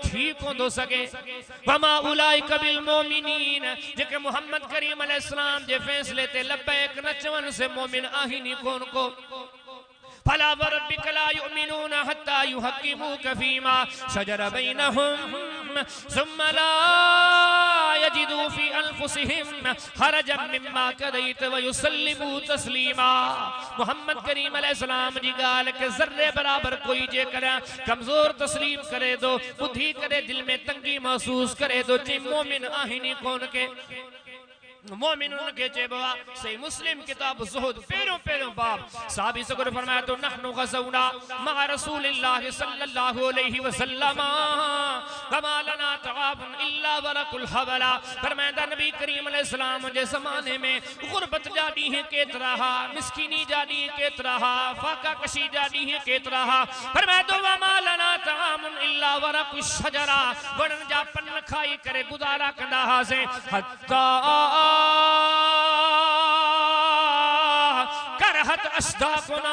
ٹھیک ہوں دو سکے وما اولائک بالمومنین جے کہ محمد کریم علیہ السلام جے فیصلے تے لبیک نچون سے مومن آہینی کون کو فلا وربک لا یؤمنون حتی یحکموک فیما شجر بینہم ثم لا یجدوا فی انفسہم حرجا مما قضیت ویسلموا تسلیما محمد کریم علیہ السلام جی گال کے ذرے برابر کوئی جے کرا کمزور تسلیم کرے دو بدھی کرے دل میں تنگی محسوس کرے دو جی مومن آہینی کون کے مومنون کے جیبوا صحیح مسلم کتاب زہد پیروں باب صحابی سکر فرمایا تو نحن غزونا مع رسول اللہ صلی اللہ علیہ وسلم وما لنا تعاب الا ورق الحولا فرمایا نبی کریم علیہ السلام جے زمانے میں غربت جاڑی ہیں کیت رہا مسکینی جاڑی ہیں کیت رہا فاقہ کشی جاڑی ہیں کیت رہا فرمایا تو وما لنا تعاب الا ورق الشجرہ ورن جا پن کھائی کرے گزارا کندہ ہاسے حتی کرہت اشداقنا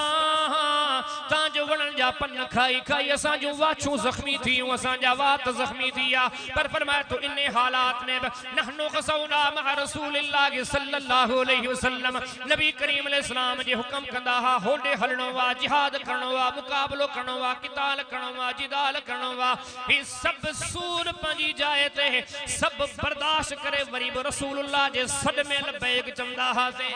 تاں جو ونن جا پن کھائی اساں جو واچھوں زخمی تھی اساں جا وات زخمی تھیا پر فرمایا تو انہیں حالات میں نحن غزونا مع رسول اللہ صلی اللہ علیہ وسلم نبی کریم علیہ السلام جے حکم کندہا ہوڑے ہلنو وا جہاد کرنو وا مقابلو کرنو وا قتال کرنو وا جدال کرنو وا ہی سب سور پنجی جائے تے سب برداشت کرے وریب رسول اللہ جے صد میں لبیک چمدہ ہاں سے